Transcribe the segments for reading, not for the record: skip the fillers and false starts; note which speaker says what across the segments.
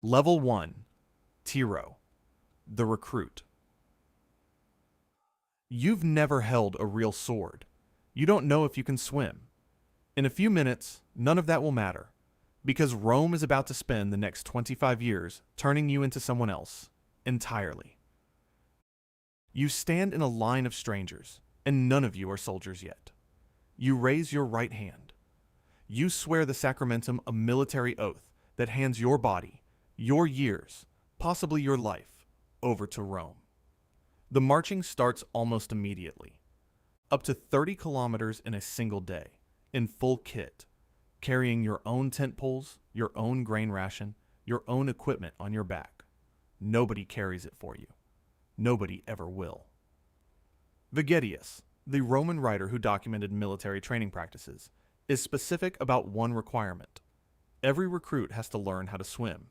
Speaker 1: Level 1, TIRO, the recruit. You've never held a real sword. You don't know if you can swim. In a few minutes, none of that will matter, because Rome is about to spend the next 25 years turning you into someone else, entirely. You stand in a line of strangers, and none of you are soldiers yet. You raise your right hand. You swear the sacramentum, a military oath that hands your body, your years, possibly your life, over to Rome. The marching starts almost immediately. Up to 30 kilometers in a single day, in full kit, carrying your own tent poles, your own grain ration, your own equipment on your back. Nobody carries it for you. Nobody ever will. Vegetius, the Roman writer who documented military training practices, is specific about one requirement. Every recruit has to learn how to swim,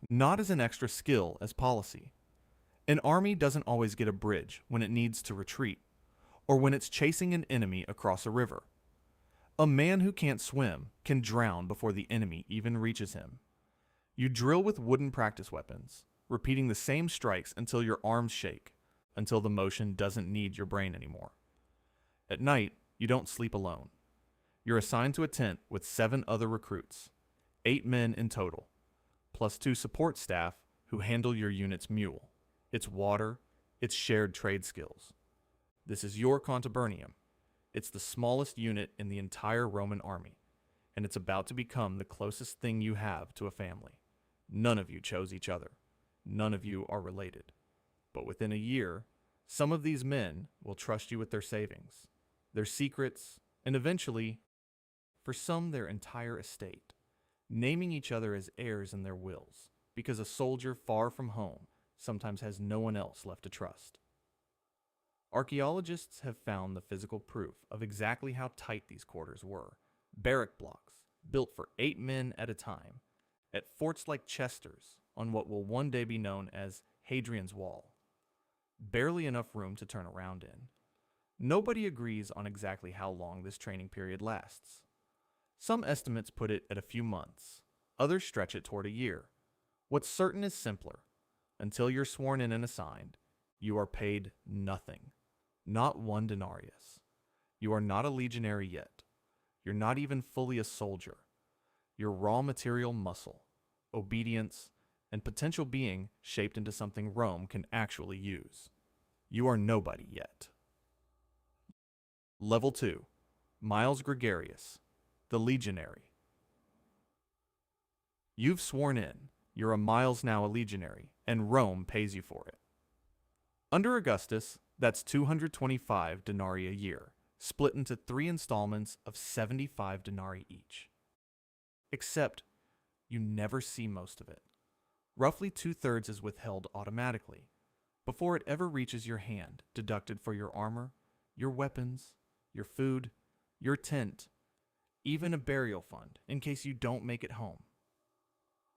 Speaker 1: not as an extra skill as policy. An army doesn't always get a bridge when it needs to retreat, or when it's chasing an enemy across a river. A man who can't swim can drown before the enemy even reaches him. You drill with wooden practice weapons, repeating the same strikes until your arms shake, until the motion doesn't need your brain anymore. At night, you don't sleep alone. You're assigned to a tent with 7 other recruits, 8 men in total, plus 2 support staff who handle your unit's mule, its water, its shared trade skills. This is your contubernium. It's the smallest unit in the entire Roman army, and it's about to become the closest thing you have to a family. None of you chose each other. None of you are related. But within a year, some of these men will trust you with their savings, their secrets, and eventually, for some, their entire estate, naming each other as heirs in their wills, because a soldier far from home sometimes has no one else left to trust. Archaeologists have found the physical proof of exactly how tight these quarters were. Barrack blocks, built for 8 men at a time, at forts like Chester's, on what will one day be known as Hadrian's Wall. Barely enough room to turn around in. Nobody agrees on exactly how long this training period lasts. Some estimates put it at a few months, others stretch it toward a year. What's certain is simpler. Until you're sworn in and assigned, you are paid nothing. Not 1 denarius. You are not a legionary yet. You're not even fully a soldier. You're raw material muscle, obedience, and potential being shaped into something Rome can actually use. You are nobody yet. Level 2, Miles Gregarious, the Legionary. You've sworn in. You're a Miles now a legionary, and Rome pays you for it. Under Augustus, that's 225 denarii a year, split into 3 installments of 75 denarii each. Except, you never see most of it. Roughly 2/3 is withheld automatically, before it ever reaches your hand, deducted for your armor, your weapons, your food, your tent, even a burial fund in case you don't make it home.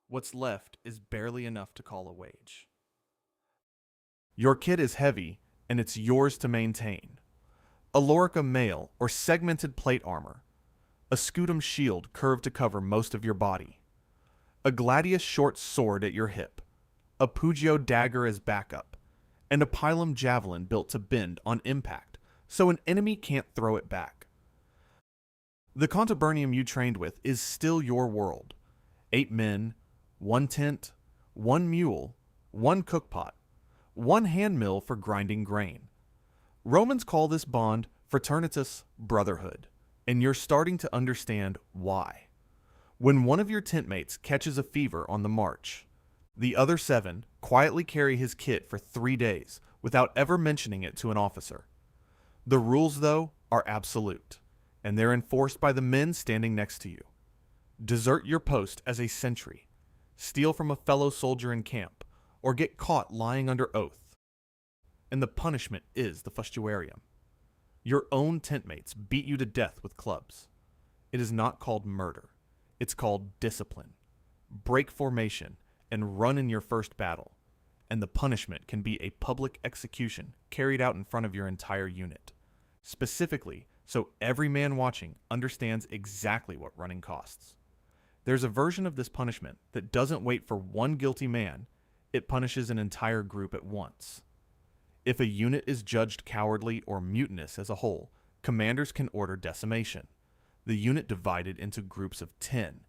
Speaker 1: What's left is barely enough to call a wage. Your kit is heavy, and it's yours to maintain. A lorica mail or segmented plate armor, a scutum shield curved to cover most of your body, a gladius short sword at your hip, a pugio dagger as backup, and a pilum javelin built to bend on impact so an enemy can't throw it back. The contubernium you trained with is still your world. 8 men, 1 tent, 1 mule, 1 cookpot, 1 hand mill for grinding grain. Romans call this bond fraternitas, brotherhood, and you're starting to understand why. When one of your tent mates catches a fever on the march, the other 7 quietly carry his kit for 3 days without ever mentioning it to an officer. The rules, though, are absolute, and they're enforced by the men standing next to you. Desert your post as a sentry, steal from a fellow soldier in camp, or get caught lying under oath. And the punishment is the fustuarium. Your own tentmates beat you to death with clubs. It is not called murder. It's called discipline. Break formation and run in your first battle. And the punishment can be a public execution carried out in front of your entire unit. Specifically, so every man watching understands exactly what running costs. There's a version of this punishment that doesn't wait for one guilty man, it punishes an entire group at once. If a unit is judged cowardly or mutinous as a whole, commanders can order decimation. The unit divided into groups of 10,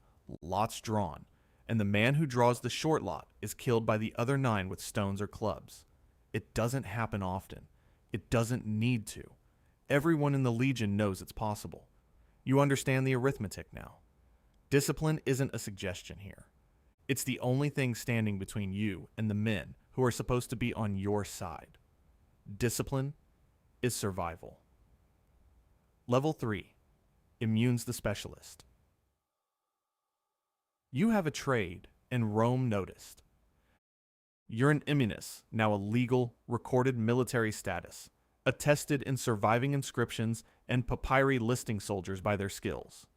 Speaker 1: lots drawn, and the man who draws the short lot is killed by the other 9 with stones or clubs. It doesn't happen often. It doesn't need to. Everyone in the Legion knows it's possible. You understand the arithmetic now. Discipline isn't a suggestion here. It's the only thing standing between you and the men who are supposed to be on your side. Discipline is survival. Level 3. Immunes the Specialist. You have a trade, and Rome noticed. You're an immunus, now a legal, recorded military status, attested in surviving inscriptions and papyri listing soldiers by their skills.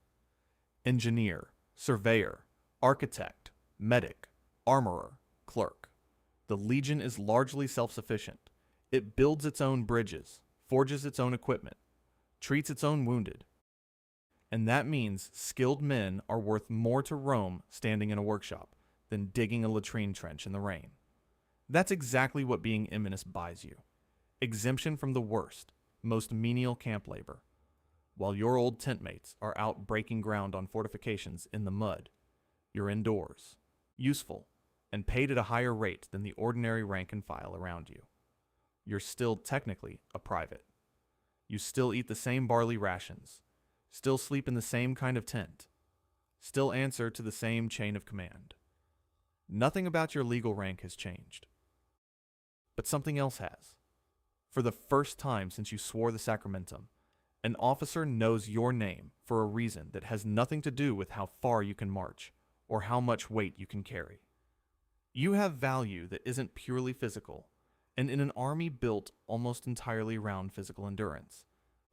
Speaker 1: Engineer, surveyor, architect, medic, armorer, clerk. The Legion is largely self-sufficient. It builds its own bridges, forges its own equipment, treats its own wounded. And that means skilled men are worth more to Rome standing in a workshop than digging a latrine trench in the rain. That's exactly what being imminus buys you. Exemption from the worst, most menial camp labor. While your old tent mates are out breaking ground on fortifications in the mud, you're indoors, useful, and paid at a higher rate than the ordinary rank and file around you. You're still technically a private. You still eat the same barley rations, still sleep in the same kind of tent, still answer to the same chain of command. Nothing about your legal rank has changed. But something else has. For the first time since you swore the sacramentum, an officer knows your name for a reason that has nothing to do with how far you can march or how much weight you can carry. You have value that isn't purely physical, and in an army built almost entirely around physical endurance.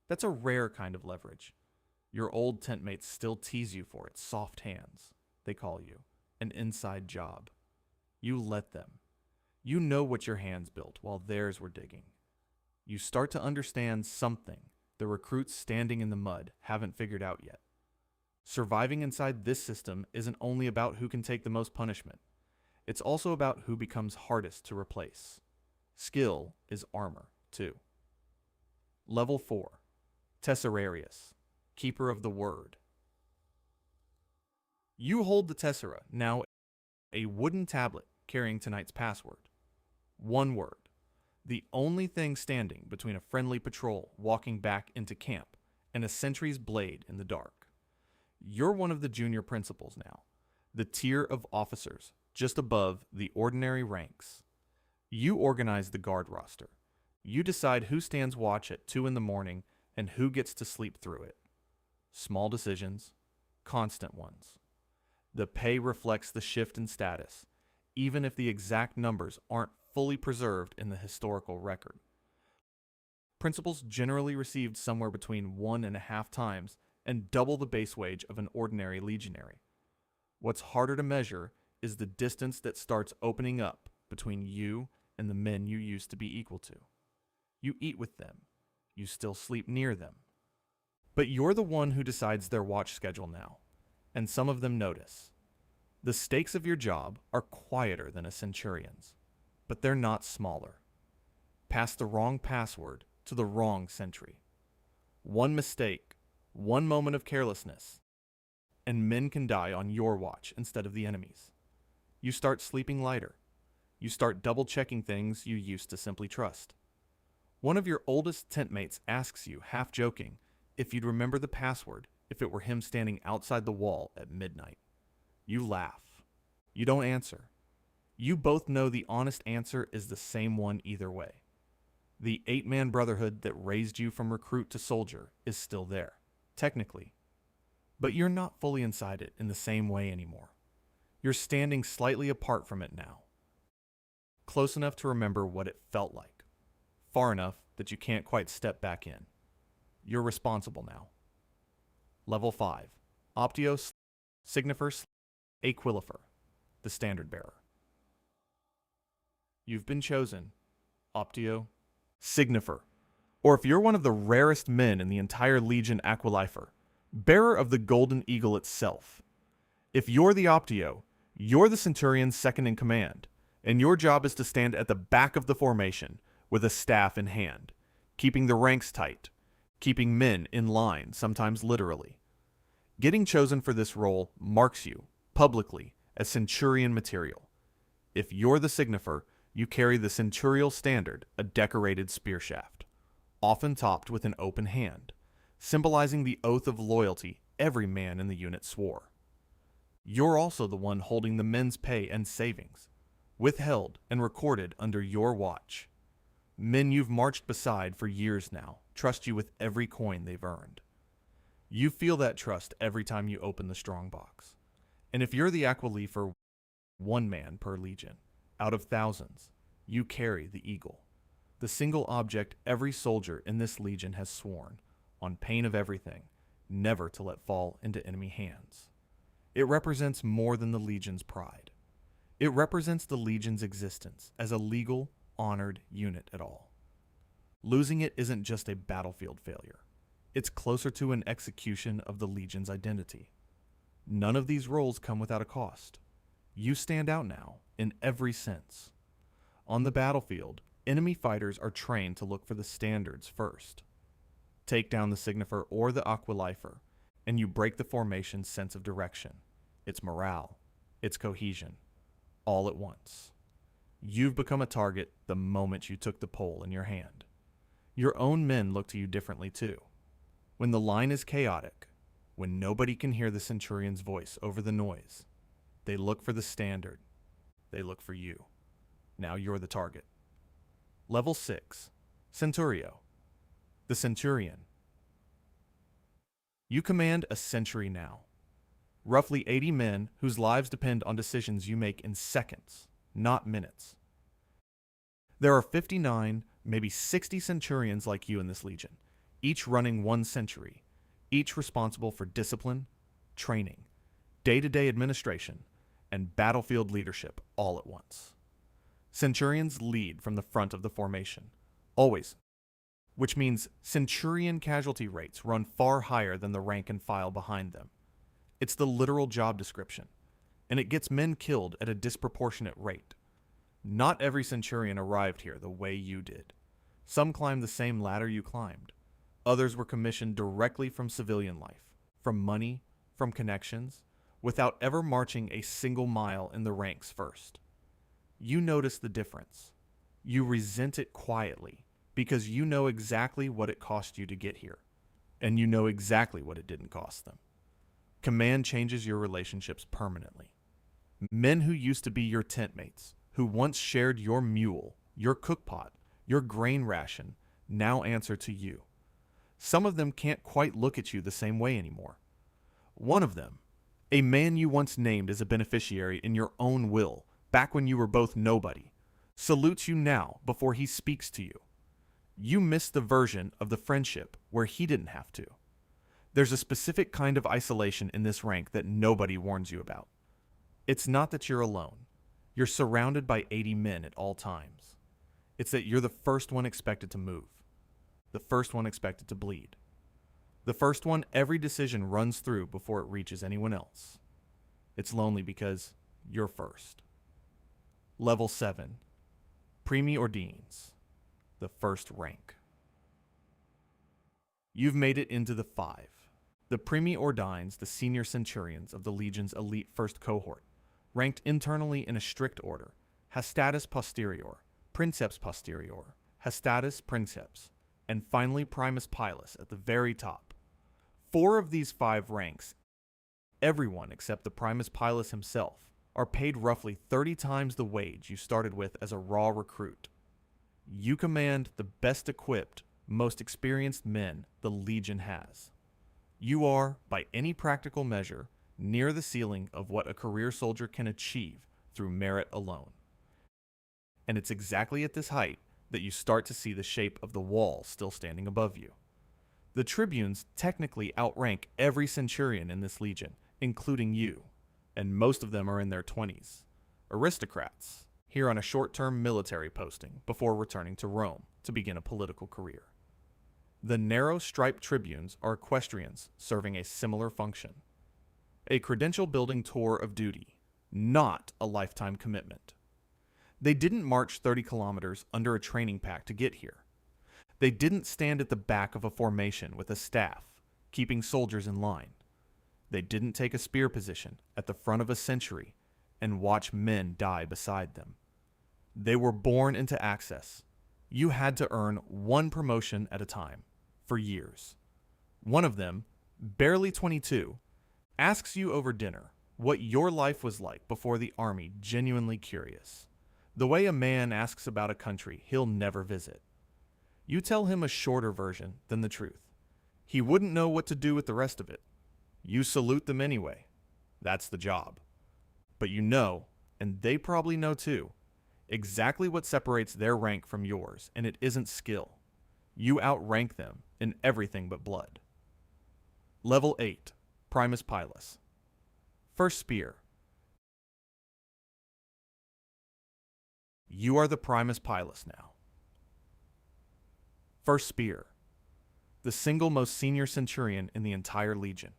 Speaker 1: That's a rare kind of leverage. Your old tent mates still tease you for it. Soft hands, they call you. An inside job. You let them. You know what your hands built while theirs were digging. You start to understand something the recruits standing in the mud haven't figured out yet. Surviving inside this system isn't only about who can take the most punishment. It's also about who becomes hardest to replace. Skill is armor, too. Level 4. Tesserarius, Keeper of the Word. You hold the tessera, now a wooden tablet carrying tonight's password. One word. The only thing standing between a friendly patrol walking back into camp and a sentry's blade in the dark. You're one of the junior principals now, the tier of officers just above the ordinary ranks. You organize the guard roster. You decide who stands watch at 2 in the morning and who gets to sleep through it. Small decisions, constant ones. The pay reflects the shift in status, even if the exact numbers aren't fully preserved in the historical record. Principals generally received somewhere between 1.5 times and double the base wage of an ordinary legionary. What's harder to measure is the distance that starts opening up between you and the men you used to be equal to. You eat with them. You still sleep near them. But you're the one who decides their watch schedule now, and some of them notice. The stakes of your job are quieter than a centurion's, but they're not smaller. Pass the wrong password to the wrong sentry. One mistake, one moment of carelessness, and men can die on your watch instead of the enemy's. You start sleeping lighter. You start double-checking things you used to simply trust. One of your oldest tent mates asks you, half joking, if you'd remember the password if it were him standing outside the wall at midnight. You laugh. You don't answer. You both know the honest answer is the same one either way. The 8-man brotherhood that raised you from recruit to soldier is still there, technically. But you're not fully inside it in the same way anymore. You're standing slightly apart from it now. Close enough to remember what it felt like. Far enough that you can't quite step back in. You're responsible now. Level 5. Optio Signifer Aquilifer, the standard bearer. You've been chosen, Optio Signifer, or if you're one of the rarest men in the entire Legion Aquilifer, bearer of the Golden Eagle itself. If you're the Optio, you're the Centurion's second in command, and your job is to stand at the back of the formation with a staff in hand, keeping the ranks tight, keeping men in line, sometimes literally. Getting chosen for this role marks you, publicly, as Centurion material. If you're the signifer, you carry the centurial standard, a decorated spear shaft, often topped with an open hand, symbolizing the oath of loyalty every man in the unit swore. You're also the one holding the men's pay and savings, withheld and recorded under your watch. Men you've marched beside for years now trust you with every coin they've earned. You feel that trust every time you open the strongbox. And if you're the Aqualifer, one man per legion, out of thousands, you carry the eagle, the single object every soldier in this legion has sworn, on pain of everything, never to let fall into enemy hands. It represents more than the legion's pride. It represents the legion's existence as a legal, honored unit at all. Losing it isn't just a battlefield failure. It's closer to an execution of the legion's identity. None of these roles come without a cost. You stand out now, in every sense. On the battlefield, enemy fighters are trained to look for the standards first. Take down the signifer or the Aqualifer, and you break the formation's sense of direction, its morale, its cohesion, all at once. You've become a target the moment you took the pole in your hand. Your own men look to you differently too. When the line is chaotic, when nobody can hear the Centurion's voice over the noise, they look for the standard. They look for you. Now you're the target. Level 6, Centurio. The Centurion. You command a century now. Roughly 80 men whose lives depend on decisions you make in seconds, not minutes. There are 59, maybe 60 Centurions like you in this legion, each running one century, each responsible for discipline, training, day-to-day administration, and battlefield leadership all at once. Centurions lead from the front of the formation, always, which means Centurion casualty rates run far higher than the rank and file behind them. It's the literal job description, and it gets men killed at a disproportionate rate. Not every Centurion arrived here the way you did. Some climbed the same ladder you climbed. Others were commissioned directly from civilian life, from money, from connections, without ever marching a single mile in the ranks first. You notice the difference. You resent it quietly because you know exactly what it cost you to get here, and you know exactly what it didn't cost them. Command changes your relationships permanently. Men who used to be your tent mates, who once shared your mule, your cookpot, your grain ration, now answer to you. Some of them can't quite look at you the same way anymore. One of them, a man you once named as a beneficiary in your own will, back when you were both nobody, salutes you now before he speaks to you. You miss the version of the friendship where he didn't have to. There's a specific kind of isolation in this rank that nobody warns you about. It's not that you're alone. You're surrounded by 80 men at all times. It's that you're the first one expected to move. The first one expected to bleed. The first one every decision runs through before it reaches anyone else. It's lonely because you're first. Level 7, Primus Pilus, the first rank. You've made it into the 5. The Primus Pilus, the senior centurions of the Legion's elite first cohort, ranked internally in a strict order, Hastatus Posterior, Princeps Posterior, Hastatus Princeps, and finally Primus Pilus at the very top. 4 of these 5 ranks, everyone except the Primus Pilus himself, are paid roughly 30 times the wage you started with as a raw recruit. You command the best equipped, most experienced men the Legion has. You are, by any practical measure, near the ceiling of what a career soldier can achieve through merit alone. And it's exactly at this height that you start to see the shape of the wall still standing above you. The tribunes technically outrank every centurion in this legion, including you, and most of them are in their 20s. Aristocrats, here on a short-term military posting before returning to Rome to begin a political career. The narrow-striped tribunes are equestrians serving a similar function. A credential-building tour of duty, not a lifetime commitment. They didn't march 30 kilometers under a training pack to get here. They didn't stand at the back of a formation with a staff, keeping soldiers in line. They didn't take a spear position at the front of a century and watch men die beside them. They were born into access. You had to earn one promotion at a time, for years. One of them, barely 22, asks you over dinner what your life was like before the army, genuinely curious. The way a man asks about a country he'll never visit. You tell him a shorter version than the truth. He wouldn't know what to do with the rest of it. You salute them anyway. That's the job. But you know, and they probably know too, exactly what separates their rank from yours, and it isn't skill. You outrank them in everything but blood. Level 8, Primus Pilus. First spear. You are the Primus Pilus now. First spear. The single most senior Centurion in the entire Legion.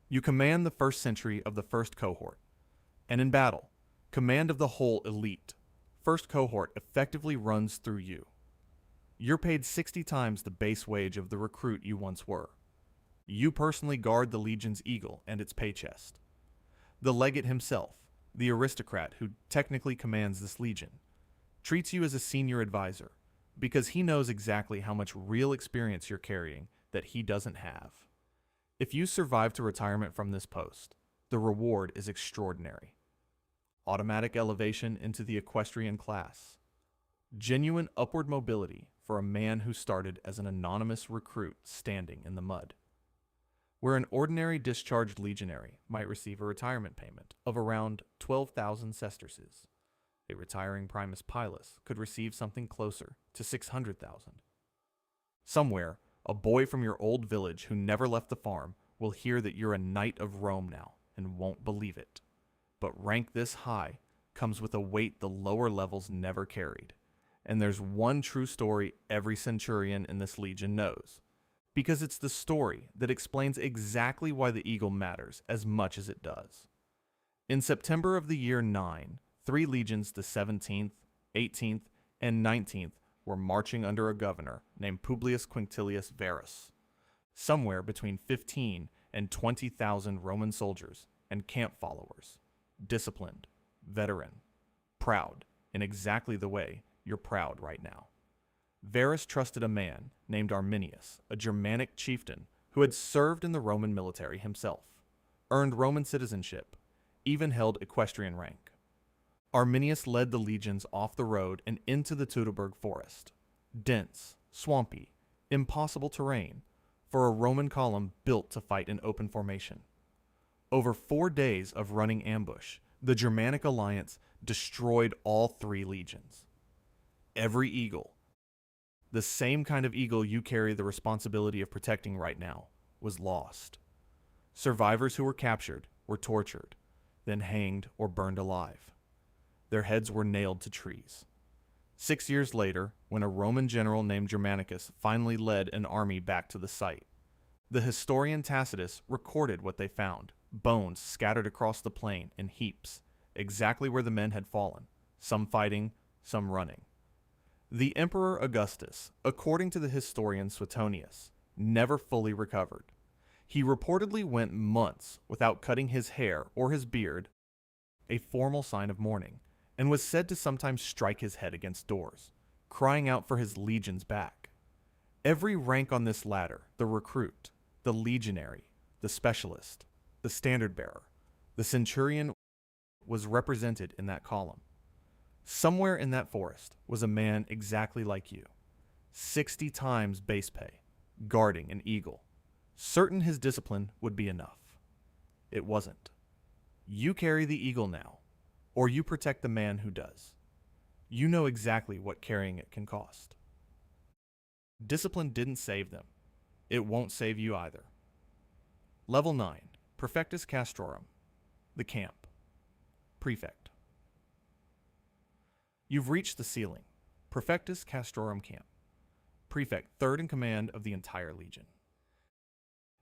Speaker 1: You command the first century of the first cohort, and in battle, command of the whole elite. First cohort effectively runs through you. You're paid 60 times the base wage of the recruit you once were. You personally guard the Legion's eagle and its pay chest. The legate himself, the aristocrat who technically commands this Legion, treats you as a senior advisor because he knows exactly how much real experience you're carrying that he doesn't have. If you survive to retirement from this post, the reward is extraordinary. Automatic elevation into the equestrian class. Genuine upward mobility for a man who started as an anonymous recruit standing in the mud. Where an ordinary discharged legionary might receive a retirement payment of around 12,000 sesterces, a retiring Primus Pilus could receive something closer to 600,000. Somewhere, a boy from your old village who never left the farm will hear that you're a knight of Rome now and won't believe it. But rank this high comes with a weight the lower levels never carried. And there's one true story every Centurion in this Legion knows, because it's the story that explains exactly why the eagle matters as much as it does. In September of the year 9, 3 legions, the 17th, 18th, and 19th, were marching under a governor named Publius Quinctilius Verus. Somewhere between 15 and 20,000 Roman soldiers and camp followers, disciplined, veteran, proud in exactly the way you're proud right now. Verus trusted a man named Arminius, a Germanic chieftain who had served in the Roman military himself, earned Roman citizenship, even held equestrian rank. Arminius led the legions off the road and into the Teutoburg forest. Dense, swampy, impossible terrain for a Roman column built to fight in open formation. Over 4 days of running ambush, the Germanic alliance destroyed all 3 legions. Every eagle, the same kind of eagle you carry the responsibility of protecting right now, was lost. Survivors who were captured were tortured, then hanged or burned alive. Their heads were nailed to trees. 6 years later, when a Roman general named Germanicus finally led an army back to the site, the historian Tacitus recorded what they found: bones scattered across the plain in heaps, exactly where the men had fallen, some fighting, some running. The Emperor Augustus, according to the historian Suetonius, never fully recovered. He reportedly went months without cutting his hair or his beard, a formal sign of mourning, and was said to sometimes strike his head against doors, crying out for his legions back. Every rank on this ladder, the recruit, the legionary, the specialist, the standard bearer, the centurion, was represented in that column. Somewhere in that forest was a man exactly like you, 60 times base pay, guarding an eagle, certain his discipline would be enough. It wasn't. You carry the eagle now, or you protect the man who does. You know exactly what carrying it can cost. Discipline didn't save them. It won't save you either. Level 9, Prefectus Castrorum, the camp. Prefect. You've reached the ceiling. Prefectus Castrorum camp. Prefect, third in command of the entire legion.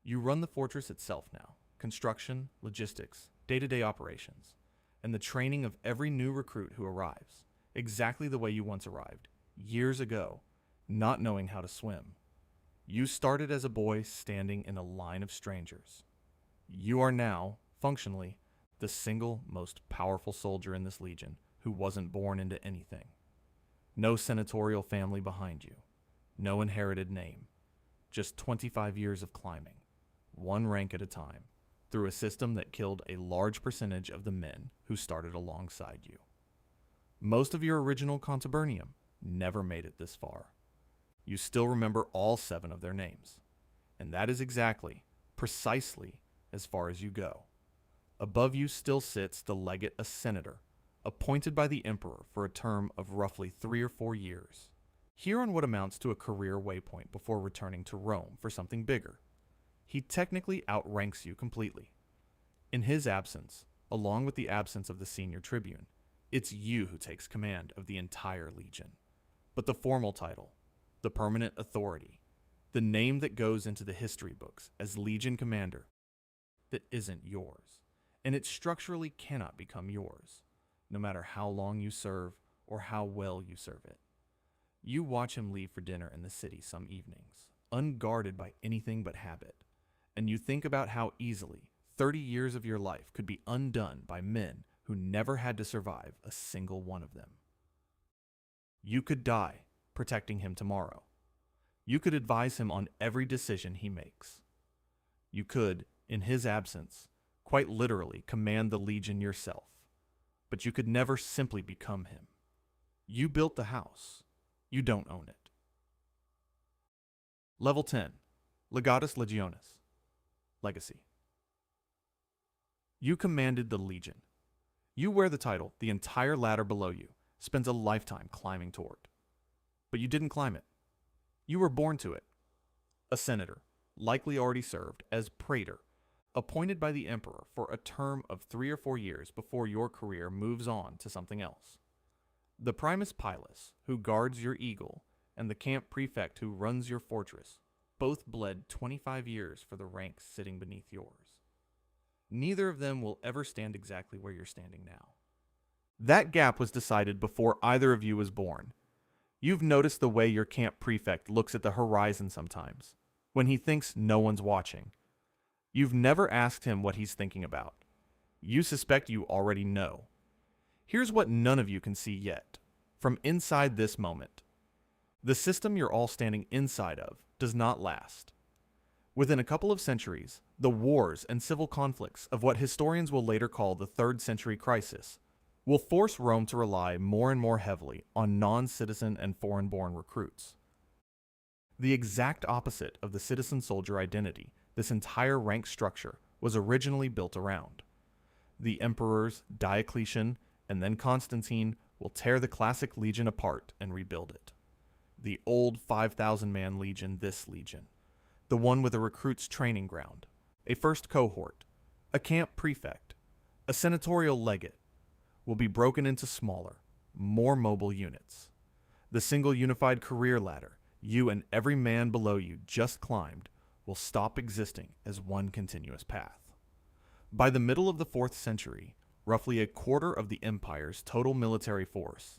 Speaker 1: You run the fortress itself now, construction, logistics, day-to-day operations, and the training of every new recruit who arrives, exactly the way you once arrived, years ago, not knowing how to swim. You started as a boy standing in a line of strangers. You are now, functionally, the single most powerful soldier in this legion who wasn't born into anything. No senatorial family behind you. No inherited name. Just 25 years of climbing, one rank at a time, through a system that killed a large percentage of the men who started alongside you. Most of your original Contubernium never made it this far. You still remember all 7 of their names, and that is exactly, precisely, as far as you go. Above you still sits the legate, a senator, appointed by the emperor for a term of roughly 3 or 4 years. Here on what amounts to a career waypoint before returning to Rome for something bigger. He technically outranks you completely. In his absence, along with the absence of the senior tribune, it's you who takes command of the entire legion. But the formal title, the permanent authority, the name that goes into the history books as legion commander, that isn't yours, and it structurally cannot become yours, no matter how long you serve or how well you serve it. You watch him leave for dinner in the city some evenings, unguarded by anything but habit, and you think about how easily 30 years of your life could be undone by men who never had to survive a single one of them. You could die protecting him tomorrow. You could advise him on every decision he makes. You could, in his absence, quite literally command the legion yourself, but you could never simply become him. You built the house. You don't own it. Level 10, Legatus Legionis, Legacy. You commanded the legion. You wear the title the entire ladder below you spends a lifetime climbing toward. But you didn't climb it. You were born to it. A senator, likely already served as praetor, appointed by the emperor for a term of 3 or 4 years before your career moves on to something else. The Primus Pilus, who guards your eagle, and the camp prefect who runs your fortress, both bled 25 years for the ranks sitting beneath yours. Neither of them will ever stand exactly where you're standing now. That gap was decided before either of you was born. You've noticed the way your camp prefect looks at the horizon sometimes, when he thinks no one's watching. You've never asked him what he's thinking about. You suspect you already know. Here's what none of you can see yet, from inside this moment. The system you're all standing inside of does not last. Within a couple of centuries, the wars and civil conflicts of what historians will later call the 3rd century crisis will force Rome to rely more and more heavily on non-citizen and foreign-born recruits. The exact opposite of the citizen-soldier identity this entire rank structure was originally built around. The emperors Diocletian and then Constantine will tear the classic legion apart and rebuild it. The old 5,000-man legion, this legion, the one with a recruit's training ground, a first cohort, a camp prefect, a senatorial legate, will be broken into smaller, more mobile units. The single unified career ladder you and every man below you just climbed will stop existing as one continuous path. By the middle of the 4th century, roughly a quarter of the empire's total military force,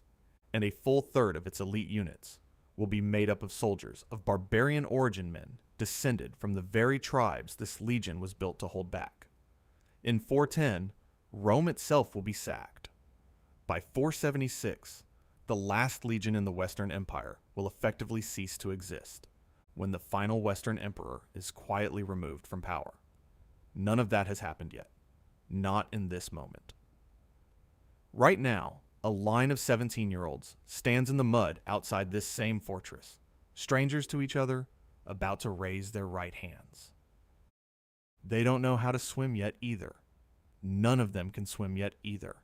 Speaker 1: and a full third of its elite units, will be made up of soldiers of barbarian origin men descended from the very tribes this legion was built to hold back. In 410, Rome itself will be sacked. By 476, the last legion in the Western Empire will effectively cease to exist, when the final Western emperor is quietly removed from power. None of that has happened yet. Not in this moment. Right now, a line of 17-year-olds stands in the mud outside this same fortress, strangers to each other, about to raise their right hands. They don't know how to swim yet either. None of them can swim yet either.